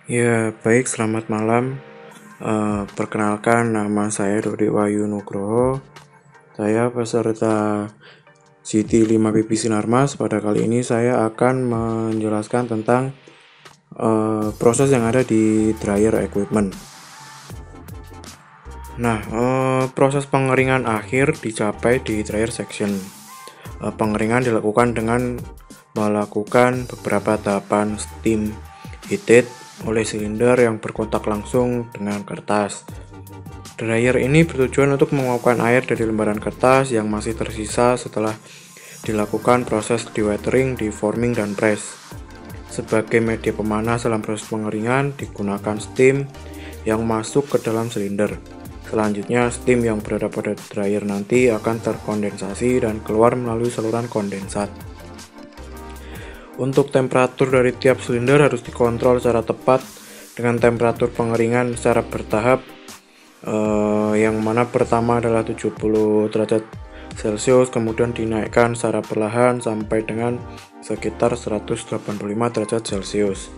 Ya, baik, selamat malam. Perkenalkan, nama saya Dodi Wahyu Nugroho. Saya peserta GT5 PP Sinarmas. Pada kali ini saya akan menjelaskan tentang proses yang ada di dryer equipment. Nah, proses pengeringan akhir dicapai di dryer section. Pengeringan dilakukan dengan melakukan beberapa tahapan steam heated oleh silinder yang berkontak langsung dengan kertas. Dryer ini bertujuan untuk menguapkan air dari lembaran kertas yang masih tersisa setelah dilakukan proses dewatering, deforming, dan press. Sebagai media pemanas dalam proses pengeringan, digunakan steam yang masuk ke dalam silinder. Selanjutnya, steam yang berada pada dryer nanti akan terkondensasi dan keluar melalui saluran kondensat. Untuk temperatur dari tiap silinder harus dikontrol secara tepat dengan temperatur pengeringan secara bertahap, yang mana pertama adalah 70 derajat Celcius, kemudian dinaikkan secara perlahan sampai dengan sekitar 185 derajat Celcius.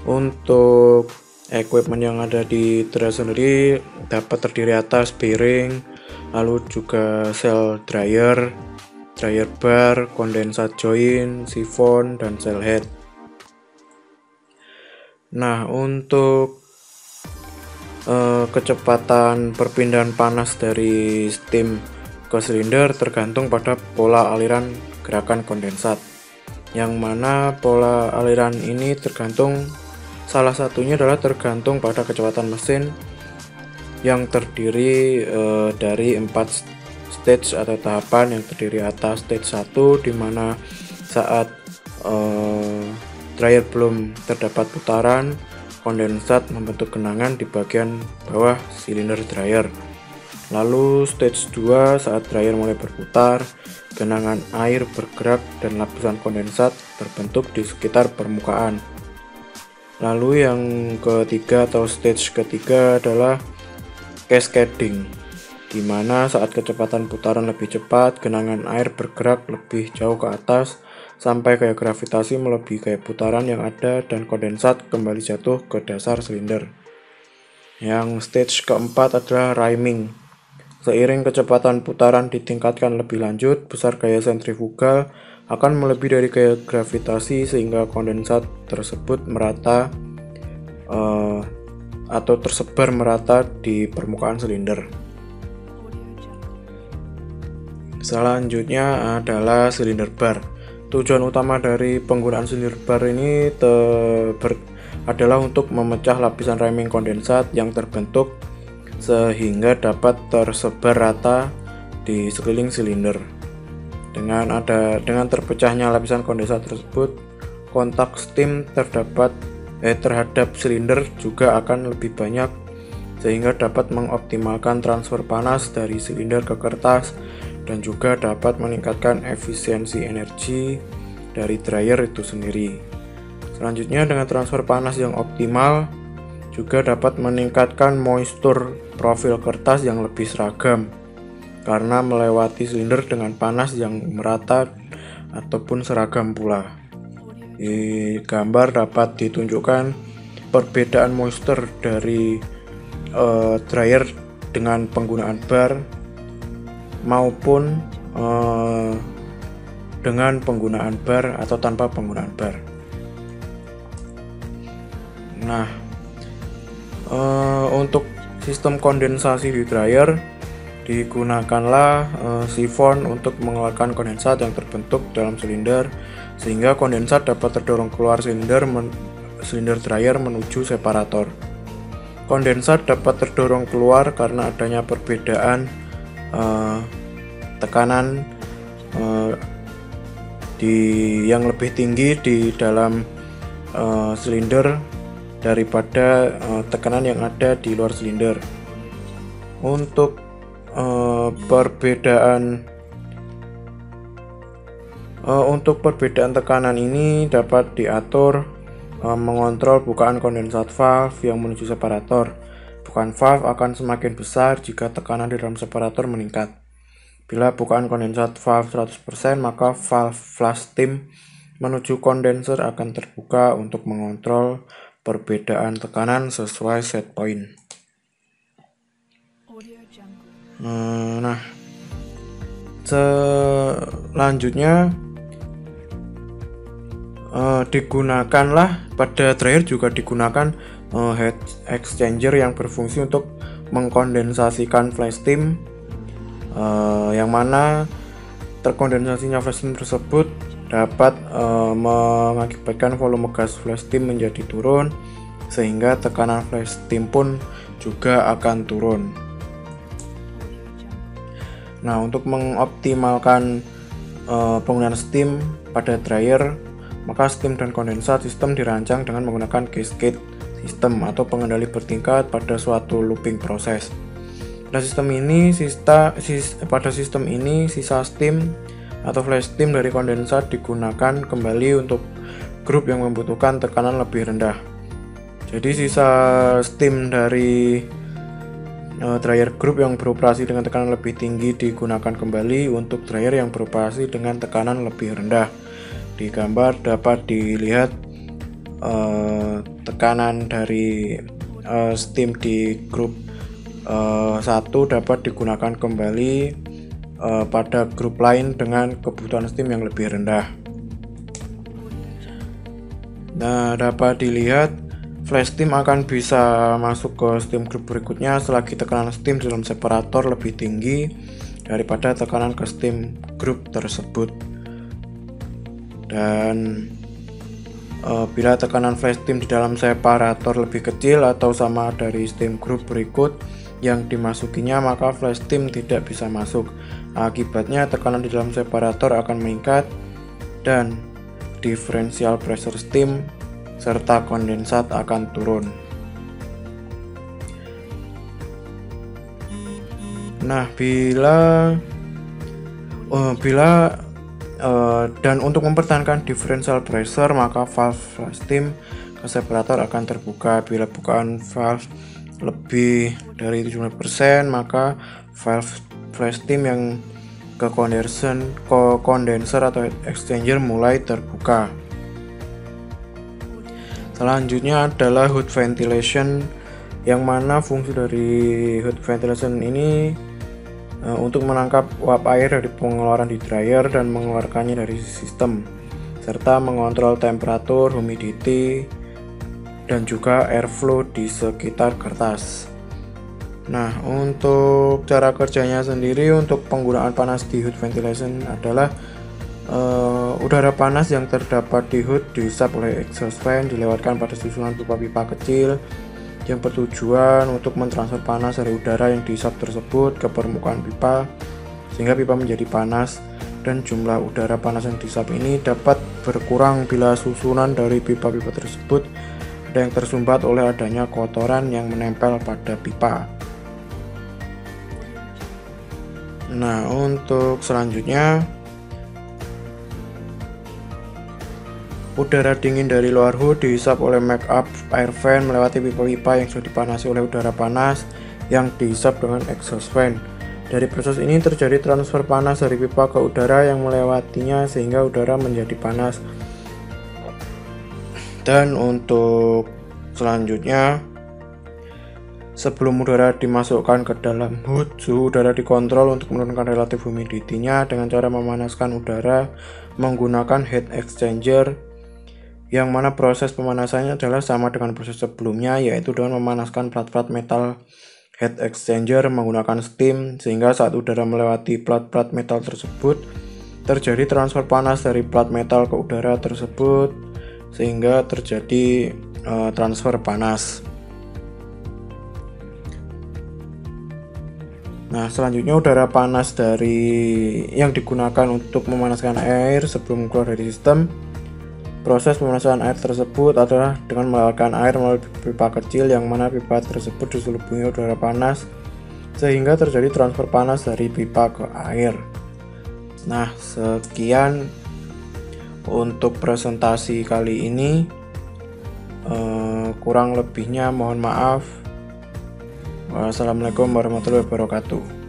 Untuk equipment yang ada di dryer sendiri dapat terdiri atas bearing, lalu juga cell dryer bar, kondensat joint, sifon, dan cell head. Nah, untuk kecepatan perpindahan panas dari steam ke silinder tergantung pada pola aliran gerakan kondensat, yang mana pola aliran ini salah satunya adalah tergantung pada kecepatan mesin yang terdiri dari 4 stage atau tahapan, yang terdiri atas stage 1 di mana saat dryer belum terdapat putaran, kondensat membentuk genangan di bagian bawah silinder dryer. Lalu stage 2 saat dryer mulai berputar, genangan air bergerak dan lapisan kondensat terbentuk di sekitar permukaan. Lalu yang ketiga atau stage ketiga adalah cascading, di mana saat kecepatan putaran lebih cepat, genangan air bergerak lebih jauh ke atas sampai gaya gravitasi melebihi gaya putaran yang ada dan kondensat kembali jatuh ke dasar silinder. Yang stage keempat adalah riming. Seiring kecepatan putaran ditingkatkan lebih lanjut, besar gaya sentrifugal akan melebihi dari gaya gravitasi sehingga kondensat tersebut merata atau tersebar merata di permukaan silinder. Selanjutnya adalah silinder bar. Tujuan utama dari penggunaan silinder bar ini adalah untuk memecah lapisan riming kondensat yang terbentuk sehingga dapat tersebar rata di sekeliling silinder. Dengan terpecahnya lapisan kondensat tersebut, kontak steam terhadap silinder juga akan lebih banyak sehingga dapat mengoptimalkan transfer panas dari silinder ke kertas dan juga dapat meningkatkan efisiensi energi dari dryer itu sendiri. Selanjutnya, dengan transfer panas yang optimal juga dapat meningkatkan moisture profil kertas yang lebih seragam karena melewati silinder dengan panas yang merata ataupun seragam pula. Di gambar dapat ditunjukkan perbedaan moisture dari dryer dengan penggunaan bar maupun dengan penggunaan bar atau tanpa penggunaan bar. Nah, untuk sistem kondensasi di dryer digunakanlah sifon untuk mengeluarkan kondensat yang terbentuk dalam silinder sehingga kondensat dapat terdorong keluar silinder dryer menuju separator. Kondensat dapat terdorong keluar karena adanya perbedaan tekanan yang lebih tinggi di dalam silinder daripada tekanan yang ada di luar silinder. Untuk perbedaan tekanan ini dapat diatur mengontrol bukaan kondensat valve yang menuju separator. Bukaan valve akan semakin besar jika tekanan di dalam separator meningkat. Bila bukaan kondensat valve 100%, maka valve flush steam menuju kondenser akan terbuka untuk mengontrol perbedaan tekanan sesuai set point. Nah, selanjutnya digunakanlah pada dryer juga digunakan heat exchanger yang berfungsi untuk mengkondensasikan flash steam, yang mana terkondensasinya flash steam tersebut dapat mengakibatkan volume gas flash steam menjadi turun, sehingga tekanan flash steam pun juga akan turun. Nah, untuk mengoptimalkan penggunaan steam pada dryer, maka steam dan kondensat sistem dirancang dengan menggunakan cascade system atau pengendali bertingkat pada suatu looping proses. Pada sistem ini sisa steam atau flash steam dari kondensat digunakan kembali untuk grup yang membutuhkan tekanan lebih rendah. Jadi sisa steam dari dryer group yang beroperasi dengan tekanan lebih tinggi digunakan kembali untuk dryer yang beroperasi dengan tekanan lebih rendah. Di gambar dapat dilihat tekanan dari steam di grup 1 dapat digunakan kembali pada grup lain dengan kebutuhan steam yang lebih rendah. Nah, dapat dilihat flash steam akan bisa masuk ke steam group berikutnya selagi tekanan steam di dalam separator lebih tinggi daripada tekanan ke steam group tersebut. Dan bila tekanan flash steam di dalam separator lebih kecil atau sama dari steam group berikut yang dimasukinya, maka flash steam tidak bisa masuk. Akibatnya tekanan di dalam separator akan meningkat dan differential pressure steam serta kondensat akan turun. Nah, dan untuk mempertahankan differential pressure, maka valve flash steam ke separator akan terbuka. Bila bukaan valve lebih dari 70%, maka valve flash steam yang ke kondenser atau heat exchanger mulai terbuka. Selanjutnya adalah hood ventilation, yang mana fungsi dari hood ventilation ini untuk menangkap uap air dari pengeluaran di dryer dan mengeluarkannya dari sistem, serta mengontrol temperatur, humidity, dan juga airflow di sekitar kertas. Nah, untuk cara kerjanya sendiri, untuk penggunaan panas di hood ventilation adalah udara panas yang terdapat di hood dihisap oleh exhaust fan, dilewatkan pada susunan pipa-pipa kecil yang bertujuan untuk mentransfer panas dari udara yang dihisap tersebut ke permukaan pipa sehingga pipa menjadi panas, dan jumlah udara panas yang dihisap ini dapat berkurang bila susunan dari pipa-pipa tersebut ada yang tersumbat oleh adanya kotoran yang menempel pada pipa. Nah, untuk selanjutnya, udara dingin dari luar hood dihisap oleh make-up air fan melewati pipa-pipa yang sudah dipanasi oleh udara panas yang dihisap dengan exhaust fan. Dari proses ini terjadi transfer panas dari pipa ke udara yang melewatinya sehingga udara menjadi panas. Dan untuk selanjutnya, sebelum udara dimasukkan ke dalam hood, suhu udara dikontrol untuk menurunkan relatif humidity-nya dengan cara memanaskan udara menggunakan heat exchanger, yang mana proses pemanasannya adalah sama dengan proses sebelumnya, yaitu dengan memanaskan plat-plat metal heat exchanger menggunakan steam, sehingga saat udara melewati plat-plat metal tersebut terjadi transfer panas dari plat metal ke udara tersebut sehingga terjadi transfer panas. Nah, selanjutnya udara panas yang digunakan untuk memanaskan air sebelum keluar dari sistem. Proses pemanasan air tersebut adalah dengan melewatkan air melalui pipa kecil, yang mana pipa tersebut diselubungi udara panas sehingga terjadi transfer panas dari pipa ke air. Nah, sekian untuk presentasi kali ini. Kurang lebihnya mohon maaf. Wassalamualaikum warahmatullahi wabarakatuh.